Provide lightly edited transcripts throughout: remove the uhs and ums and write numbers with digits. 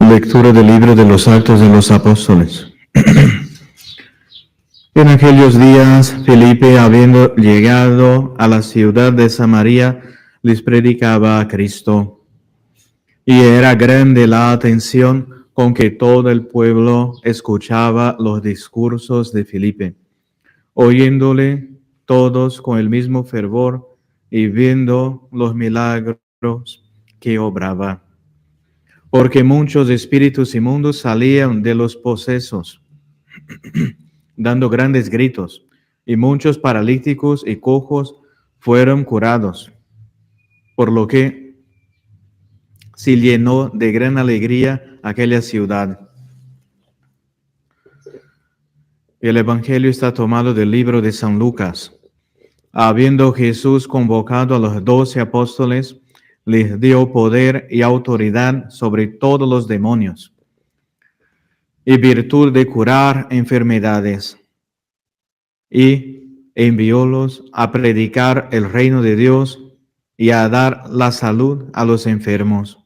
Lectura del libro de los Actos de los Apóstoles. En aquellos días, Felipe, habiendo llegado a la ciudad de Samaria, les predicaba a Cristo. Y era grande la atención con que todo el pueblo escuchaba los discursos de Felipe, oyéndole todos con el mismo fervor y viendo los milagros que obraba. Porque muchos espíritus inmundos salían de los posesos, dando grandes gritos, y muchos paralíticos y cojos fueron curados, por lo que se llenó de gran alegría aquella ciudad. El Evangelio está tomado del libro de San Lucas. Habiendo Jesús convocado a los 12 apóstoles, les dio poder y autoridad sobre todos los demonios y virtud de curar enfermedades, y enviólos a predicar el reino de Dios y a dar la salud a los enfermos.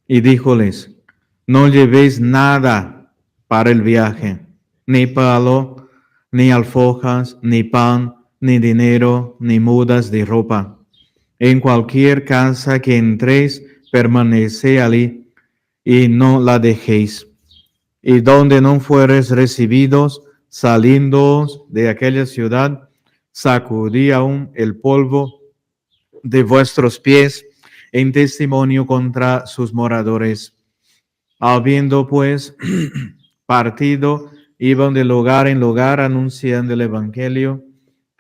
Y díjoles: no llevéis nada para el viaje, ni palo, ni alforjas, ni pan, ni dinero, ni mudas de ropa. En cualquier casa que entréis, permaneced allí, y no la dejéis. Y donde no fuereis recibidos, saliendo de aquella ciudad, sacudí aún el polvo de vuestros pies en testimonio contra sus moradores. Habiendo pues partido, iban de lugar en lugar anunciando el Evangelio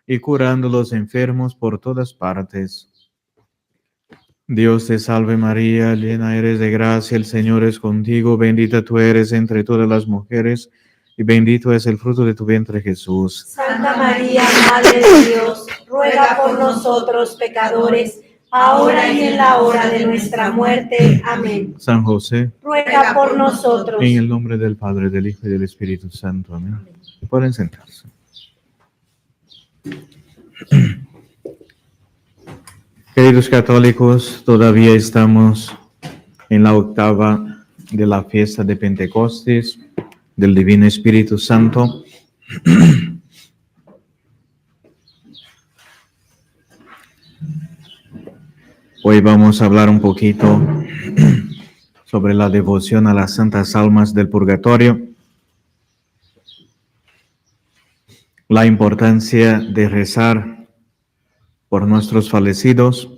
y curando los enfermos por todas partes. Dios te salve María, llena eres de gracia, el Señor es contigo, bendita tú eres entre todas las mujeres, y bendito es el fruto de tu vientre Jesús. Santa María, Madre de Dios, ruega por nosotros pecadores, ahora y en la hora de nuestra muerte. Amén. San José, ruega por nosotros. en el nombre del Padre, del Hijo y del Espíritu Santo. Amén. Pueden sentarse. Queridos católicos, todavía estamos en la octava de la fiesta de Pentecostés, del Divino Espíritu Santo. Hoy vamos a hablar un poquito sobre la devoción a las santas almas del purgatorio, la importancia de rezar por nuestros fallecidos,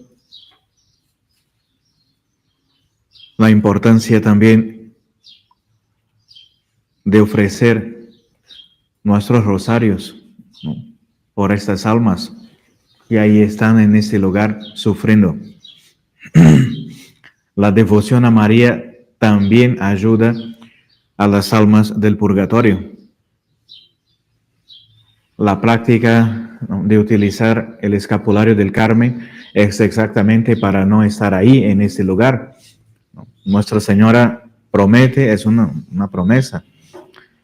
la importancia también de ofrecer nuestros rosarios, ¿no?, por estas almas que ahí están en este lugar sufriendo. La devoción a María también ayuda a las almas del purgatorio. La práctica de utilizar el escapulario del Carmen es exactamente para no estar ahí en este lugar. Nuestra Señora promete, es una promesa.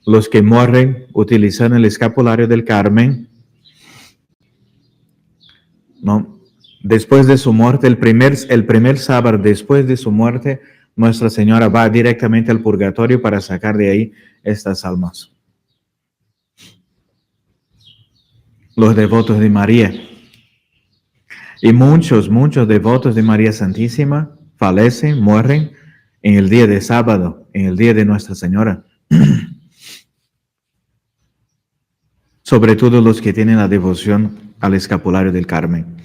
Los que mueren utilizando el escapulario del Carmen, ¿no?, después de su muerte, el primer sábado después de su muerte, Nuestra Señora va directamente al purgatorio para sacar de ahí estas almas. Los devotos de María. Y muchos devotos de María Santísima fallecen, mueren en el día de sábado, en el día de Nuestra Señora. Sobre todo los que tienen la devoción al escapulario del Carmen.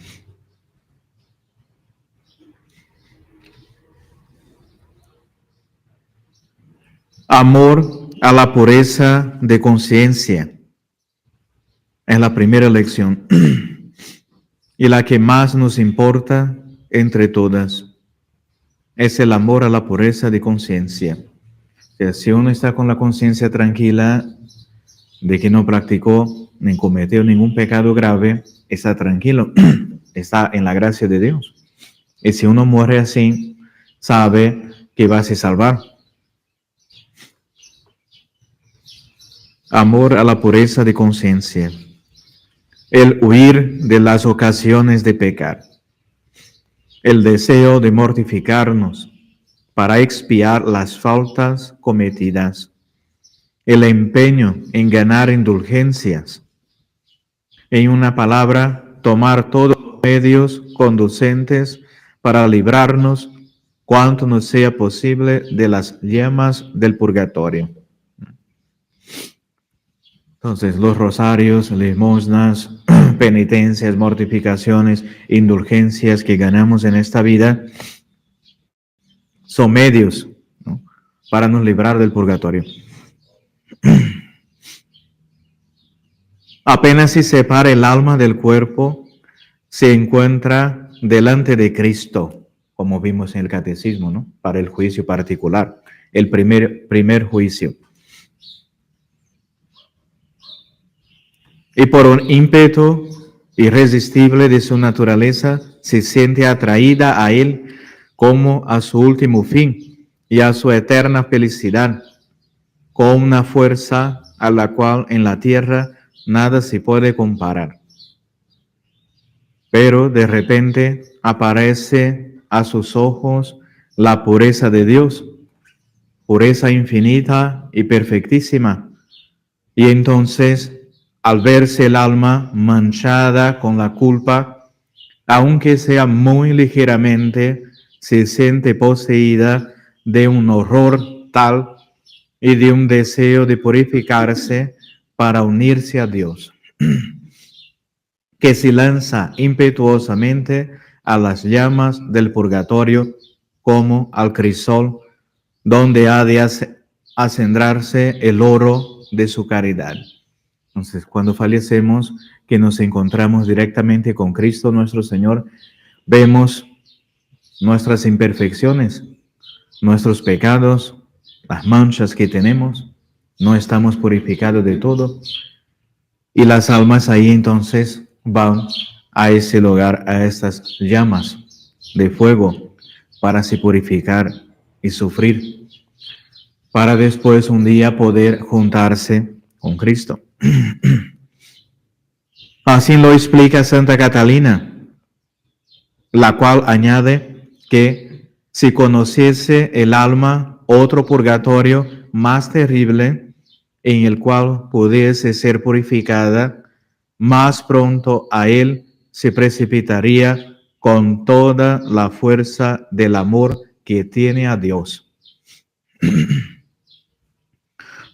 Amor a la pureza de conciencia es la primera lección y la que más nos importa entre todas. Es el amor a la pureza de conciencia. O sea, si uno está con la conciencia tranquila de que no practicó ni cometió ningún pecado grave, está tranquilo, está en la gracia de Dios. Y si uno muere así, sabe que va a se salvar. Amor a la pureza de conciencia. El huir de las ocasiones de pecar. El deseo de mortificarnos. para expiar las faltas cometidas, el empeño en ganar indulgencias, en una palabra, tomar todos los medios conducentes para librarnos cuanto nos sea posible de las llamas del purgatorio. Entonces, los rosarios, limosnas, penitencias, mortificaciones, indulgencias que ganamos en esta vida son medios, ¿no?, para nos librar del purgatorio. Apenas se separa el alma del cuerpo, se encuentra delante de Cristo, como vimos en el catecismo, ¿no?, para el juicio particular, el primer juicio. Y por un ímpetu irresistible de su naturaleza, se siente atraída a Él como a su último fin y a su eterna felicidad, con una fuerza a la cual en la tierra nada se puede comparar. Pero de repente aparece a sus ojos la pureza de Dios, pureza infinita y perfectísima. Y entonces, al verse el alma manchada con la culpa, aunque sea muy ligeramente, se siente poseída de un horror tal y de un deseo de purificarse para unirse a Dios, que se lanza impetuosamente a las llamas del purgatorio como al crisol, donde ha de acendrarse el oro de su caridad. Entonces, cuando fallecemos, que nos encontramos directamente con Cristo nuestro Señor, vemos nuestras imperfecciones, nuestros pecados, las manchas que tenemos, no estamos purificados de todo, y las almas ahí entonces van a ese lugar, a estas llamas de fuego, para se purificar y sufrir, para después un día poder juntarse con Cristo. Así lo explica Santa Catalina, la cual añade que si conociese el alma otro purgatorio más terrible, en el cual pudiese ser purificada, más pronto a él se precipitaría con toda la fuerza del amor que tiene a Dios.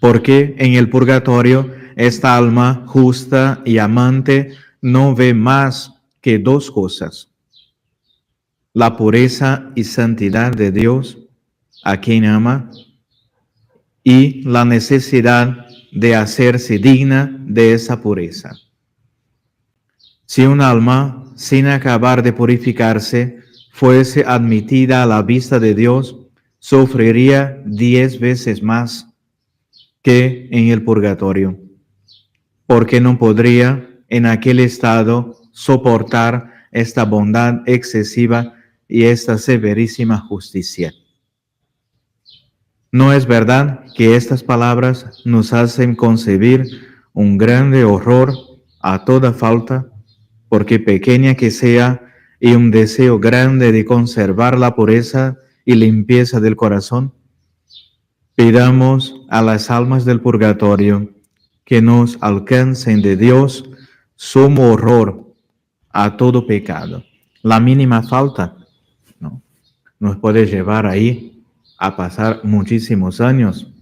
Porque en el purgatorio esta alma justa y amante no ve más que dos cosas: la pureza y santidad de Dios, a quien ama, y la necesidad de hacerse digna de esa pureza. Si un alma, sin acabar de purificarse, fuese admitida a la vista de Dios, sufriría 10 veces más que en el purgatorio, porque no podría en aquel estado soportar esta bondad excesiva y esta severísima justicia. ¿No es verdad que estas palabras nos hacen concebir un grande horror a toda falta, porque pequeña que sea, y un deseo grande de conservar la pureza y limpieza del corazón? Pidamos a las almas del purgatorio que nos alcancen de Dios sumo horror a todo pecado. La mínima falta, ¿no?, nos puede llevar ahí a pasar muchísimos años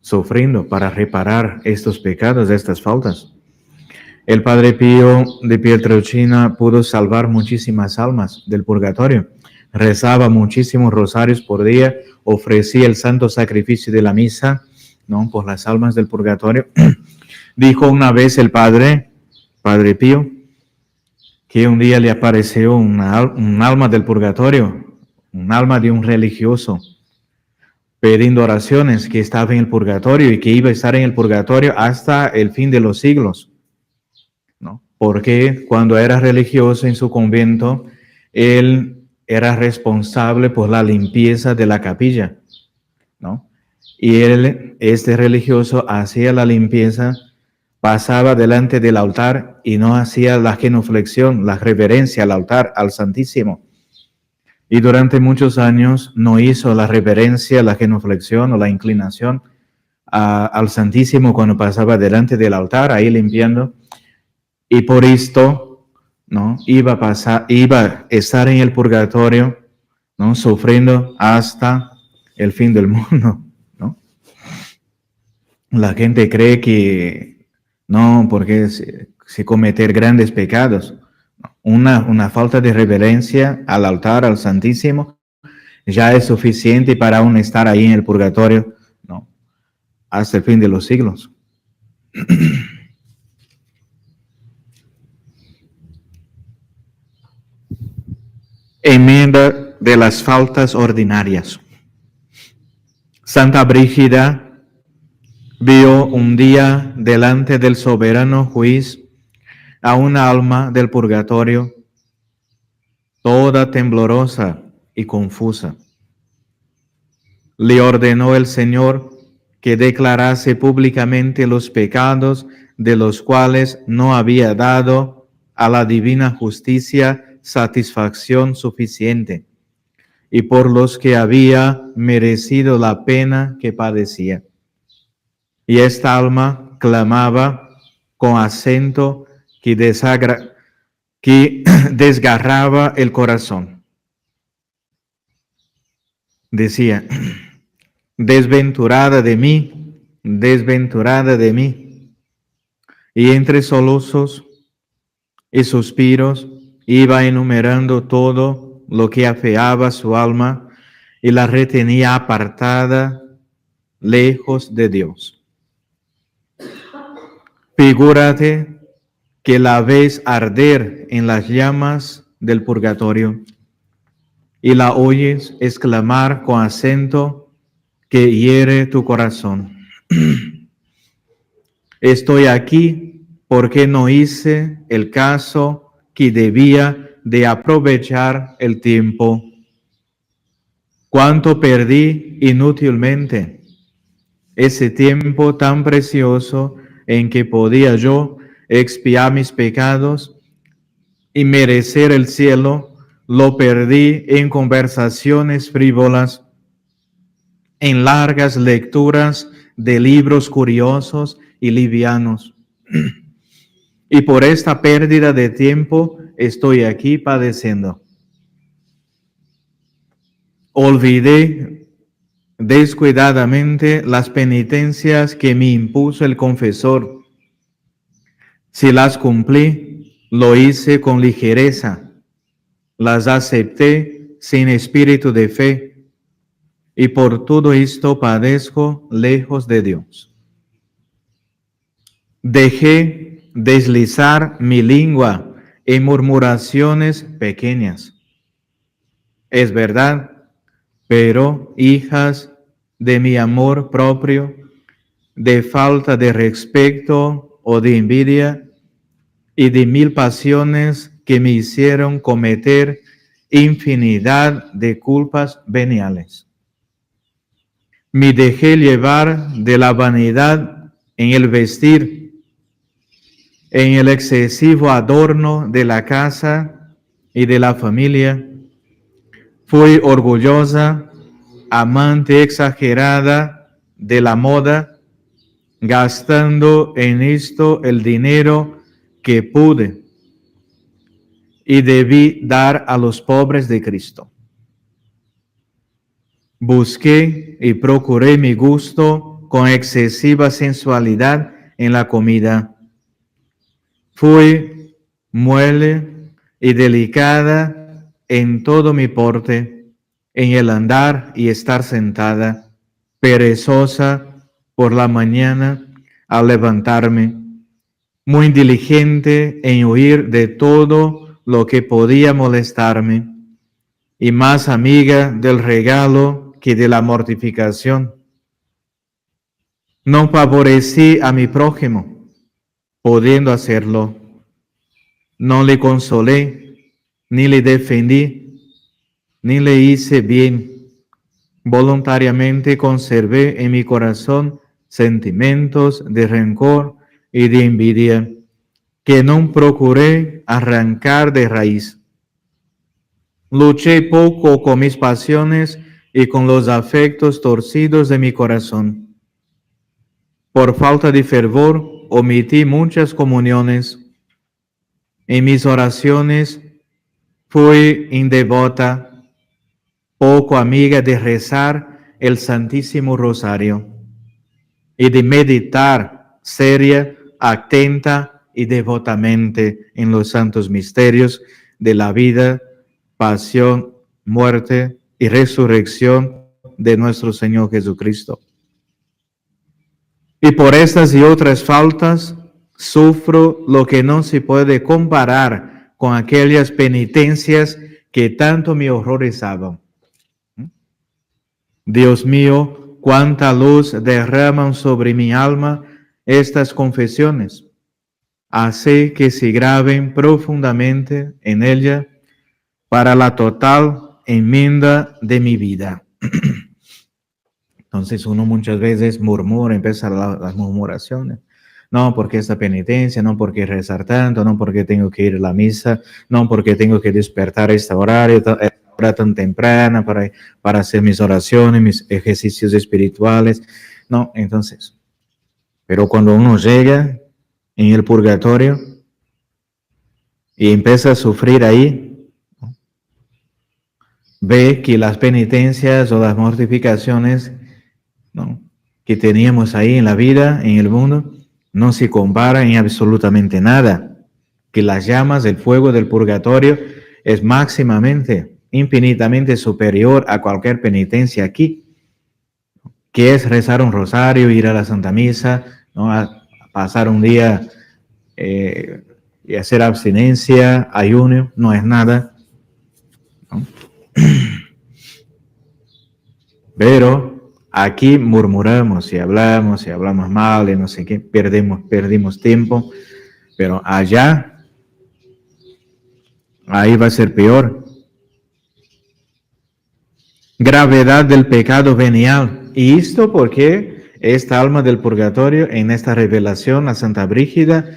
sufriendo para reparar estos pecados, estas faltas. El Padre Pío de Pietrelcina pudo salvar muchísimas almas del purgatorio. Rezaba muchísimos rosarios por día, ofrecía el santo sacrificio de la misa, ¿no?, por las almas del purgatorio. Dijo una vez el Padre Pío, que un día le apareció un alma del purgatorio, un alma de un religioso, pidiendo oraciones, que estaba en el purgatorio y que iba a estar en el purgatorio hasta el fin de los siglos, ¿no? Porque cuando era religioso en su convento, él era responsable por la limpieza de la capilla, ¿no? Y él, este religioso, hacía la limpieza, pasaba delante del altar y no hacía la genuflexión, la reverencia al altar, al Santísimo. y durante muchos años no hizo la reverencia, la genuflexión o la inclinación al Santísimo cuando pasaba delante del altar, ahí limpiando, y por esto, ¿no? Iba a estar en el purgatorio, ¿no? Sufriendo hasta el fin del mundo, ¿no? La gente cree que no, porque si cometer grandes pecados, una falta de reverencia al altar, al Santísimo, ya es suficiente para aún estar ahí en el purgatorio, ¿no? Hasta el fin de los siglos. Enmienda de las faltas ordinarias. Santa Brígida vio un día delante del soberano juez a una alma del purgatorio toda temblorosa y confusa. Le ordenó el Señor que declarase públicamente los pecados de los cuales no había dado a la divina justicia satisfacción suficiente, y por los que había merecido la pena que padecía. Y esta alma clamaba con acento que desgarraba el corazón. Decía: desventurada de mí, desventurada de mí. Y entre sollozos y suspiros iba enumerando todo lo que afeaba su alma y la retenía apartada, lejos de Dios. Figúrate que la ves arder en las llamas del purgatorio y la oyes exclamar con acento que hiere tu corazón: estoy aquí porque no hice el caso que debía de aprovechar el tiempo. Cuánto perdí inútilmente ese tiempo tan precioso en que podía yo expiar mis pecados y merecer el cielo. Lo perdí en conversaciones frívolas, en largas lecturas de libros curiosos y livianos. Y por esta pérdida de tiempo estoy aquí padeciendo. Olvidé descuidadamente las penitencias que me impuso el confesor. Si las cumplí, lo hice con ligereza. Las acepté sin espíritu de fe, y por todo esto padezco lejos de Dios. Dejé deslizar mi lengua en murmuraciones pequeñas. Es verdad, pero hijas de mi amor propio, de falta de respeto o de envidia, y de mil pasiones que me hicieron cometer infinidad de culpas veniales. Me dejé llevar de la vanidad en el vestir, en el excesivo adorno de la casa y de la familia. Fui orgullosa, amante exagerada de la moda, gastando en esto el dinero que pude y debí dar a los pobres de Cristo. Busqué y procuré mi gusto con excesiva sensualidad en la comida. Fui muelle y delicada en todo mi porte, en el andar y estar sentada, perezosa por la mañana al levantarme, muy diligente en huir de todo lo que podía molestarme, y más amiga del regalo que de la mortificación. No favorecí a mi prójimo, pudiendo hacerlo. No le consolé, ni le defendí, ni le hice bien. Voluntariamente conservé en mi corazón sentimientos de rencor y de envidia, que no procuré arrancar de raíz. Luché poco con mis pasiones y con los afectos torcidos de mi corazón. Por falta de fervor, omití muchas comuniones. En mis oraciones fui indevota, poco amiga de rezar el Santísimo Rosario y de meditar seria, atenta y devotamente en los santos misterios de la vida, pasión, muerte y resurrección de nuestro Señor Jesucristo. Y por estas y otras faltas sufro lo que no se puede comparar con aquellas penitencias que tanto me horrorizaban. Dios mío, cuánta luz derraman sobre mi alma estas confesiones, así que se graben profundamente en ella para la total enmienda de mi vida. Entonces uno muchas veces murmura, empieza las murmuraciones. No, porque esta penitencia, no porque rezar tanto, no porque tengo que ir a la misa, no porque tengo que despertar a esta hora tan temprana para hacer mis oraciones, mis ejercicios espirituales. No, entonces, pero cuando uno llega en el purgatorio y empieza a sufrir ahí, ¿no?, ve que las penitencias o las mortificaciones, ¿no?, que teníamos ahí en la vida, en el mundo, no se compara en absolutamente nada, que las llamas del fuego del purgatorio es máximamente, infinitamente superior a cualquier penitencia aquí, que es rezar un rosario, ir a la Santa Misa, ¿no?, a pasar un día y hacer abstinencia, ayuno, no es nada, ¿no? Pero aquí murmuramos y hablamos mal y no sé qué, perdimos tiempo, pero allá, ahí va a ser peor. Gravedad del pecado venial. Y esto porque esta alma del purgatorio, en esta revelación, la Santa Brígida,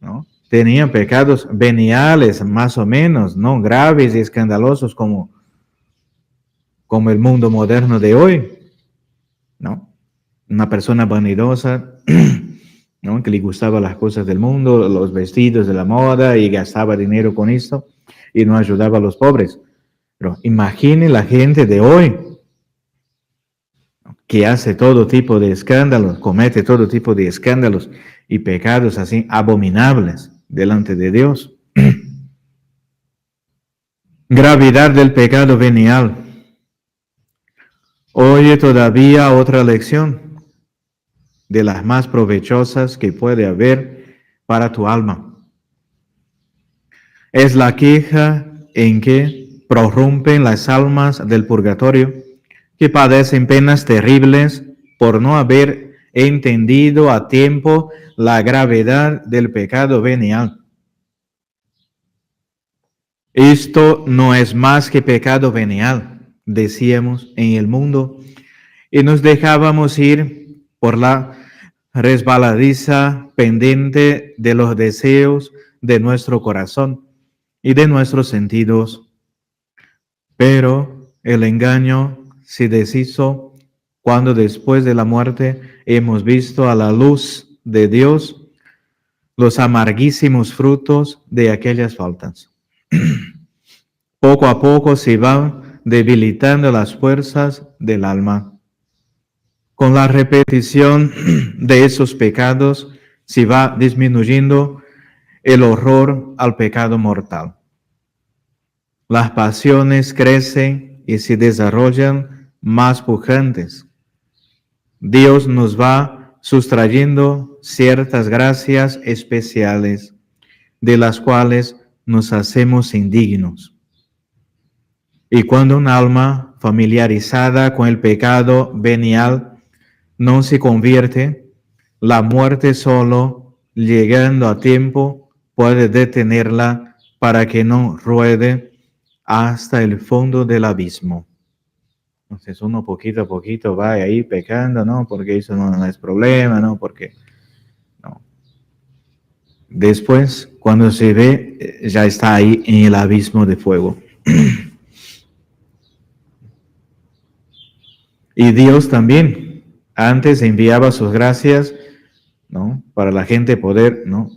¿no?, tenía pecados veniales, más o menos, no graves y escandalosos como el mundo moderno de hoy, ¿no? Una persona vanidosa, ¿no?, que le gustaban las cosas del mundo, los vestidos de la moda y gastaba dinero con esto y no ayudaba a los pobres. Pero imagine la gente de hoy que hace todo tipo de escándalos, comete todo tipo de escándalos y pecados así abominables delante de Dios. Gravedad del pecado venial. Oye todavía otra lección de las más provechosas que puede haber para tu alma. Es la queja en que prorrumpen las almas del purgatorio, que padecen penas terribles por no haber entendido a tiempo la gravedad del pecado venial. Esto no es más que pecado venial, decíamos en el mundo, y nos dejábamos ir por la resbaladiza pendiente de los deseos de nuestro corazón y de nuestros sentidos. Pero el engaño se deshizo cuando después de la muerte hemos visto a la luz de Dios los amarguísimos frutos de aquellas faltas. Poco a poco se van debilitando las fuerzas del alma. Con la repetición de esos pecados se va disminuyendo el horror al pecado mortal. Las pasiones crecen y se desarrollan más pujantes. Dios nos va sustrayendo ciertas gracias especiales, de las cuales nos hacemos indignos. Y cuando un alma familiarizada con el pecado venial no se convierte, la muerte solo, llegando a tiempo, puede detenerla para que no ruede hasta el fondo del abismo. Entonces uno poquito a poquito va ahí pecando, ¿no? Porque eso no es problema, ¿no? Porque no. Después, cuando se ve, ya está ahí en el abismo de fuego. Y Dios también antes enviaba sus gracias, ¿no? Para la gente poder, ¿no?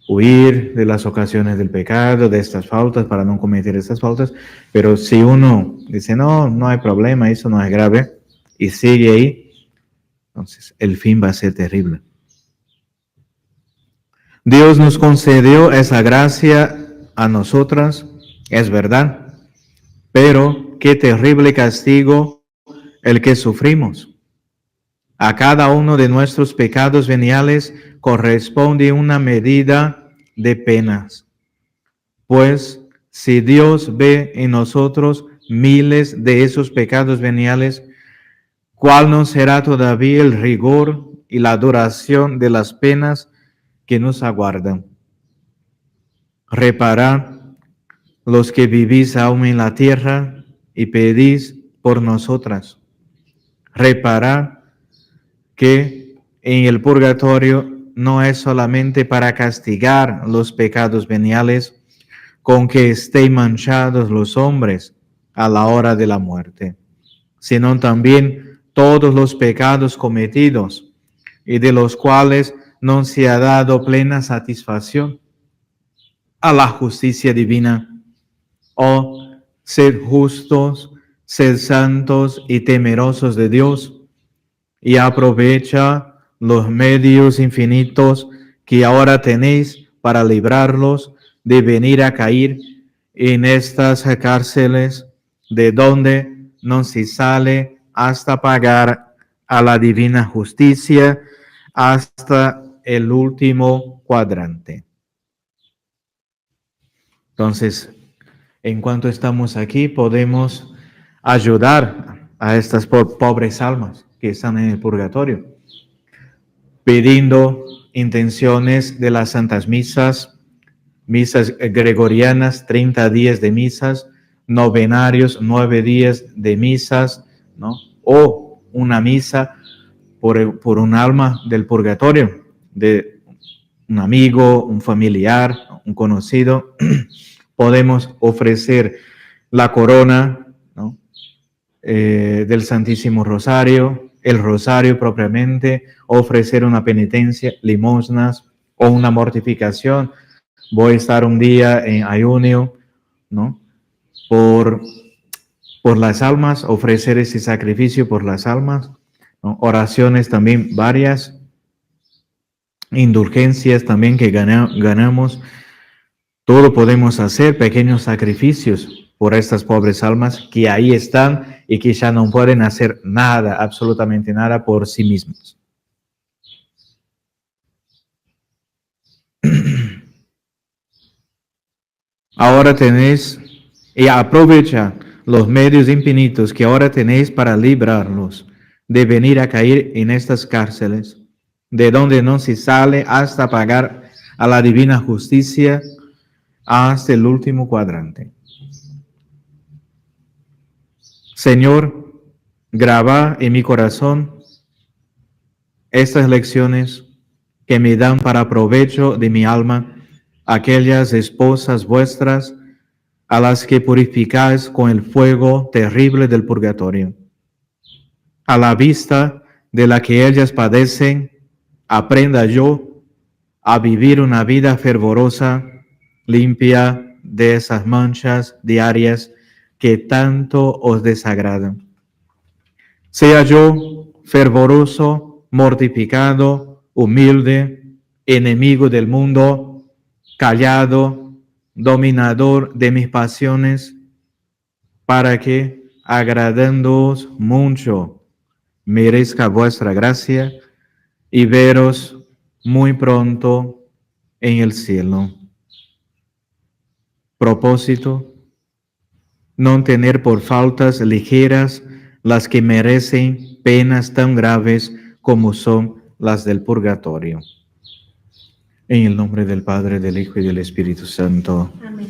Huir de las ocasiones del pecado, de estas faltas, para no cometer estas faltas. Pero si uno dice, no, no hay problema, eso no es grave, y sigue ahí, entonces el fin va a ser terrible. Dios nos concedió esa gracia a nosotras, es verdad, pero qué terrible castigo el que sufrimos. A cada uno de nuestros pecados veniales corresponde una medida de penas. Pues si Dios ve en nosotros miles de esos pecados veniales, ¿cuál no será todavía el rigor y la duración de las penas que nos aguardan? Reparad los que vivís aún en la tierra y pedís por nosotras. Reparad que en el purgatorio no es solamente para castigar los pecados veniales con que estén manchados los hombres a la hora de la muerte, sino también todos los pecados cometidos y de los cuales no se ha dado plena satisfacción a la justicia divina. Oh, sed justos, sed santos y temerosos de Dios, y aprovecha los medios infinitos que ahora tenéis para librarlos de venir a caer en estas cárceles, de donde no se sale hasta pagar a la divina justicia, hasta el último cuadrante. Entonces, en cuanto estamos aquí, podemos ayudar a estas pobres almas que están en el purgatorio, pidiendo intenciones de las santas misas, misas gregorianas, 30 días de misas, novenarios, 9 días de misas, ¿no? O una misa por un alma del purgatorio, de un amigo, un familiar, un conocido. Podemos ofrecer la corona, ¿no? Del Santísimo Rosario, el rosario propiamente, ofrecer una penitencia, limosnas o una mortificación. Voy a estar un día en ayuno, ¿no? Por las almas, ofrecer ese sacrificio por las almas, ¿no? Oraciones también varias, indulgencias también que ganamos. Todo podemos hacer, pequeños sacrificios por estas pobres almas que ahí están y que ya no pueden hacer nada, absolutamente nada por sí mismos. Ahora tenéis, y aprovecha los medios infinitos que ahora tenéis para librarlos de venir a caer en estas cárceles, de donde no se sale hasta pagar a la divina justicia, hasta el último cuadrante. Señor, graba en mi corazón estas lecciones que me dan para provecho de mi alma aquellas esposas vuestras a las que purificáis con el fuego terrible del purgatorio. A la vista de la que ellas padecen, aprenda yo a vivir una vida fervorosa, limpia de esas manchas diarias que tanto os desagradan. Sea yo fervoroso, mortificado, humilde, enemigo del mundo, callado, dominador de mis pasiones, para que, agradándoos mucho, merezca vuestra gracia y veros muy pronto en el cielo. Propósito: no tener por faltas ligeras las que merecen penas tan graves como son las del purgatorio. En el nombre del Padre, del Hijo y del Espíritu Santo. Amén.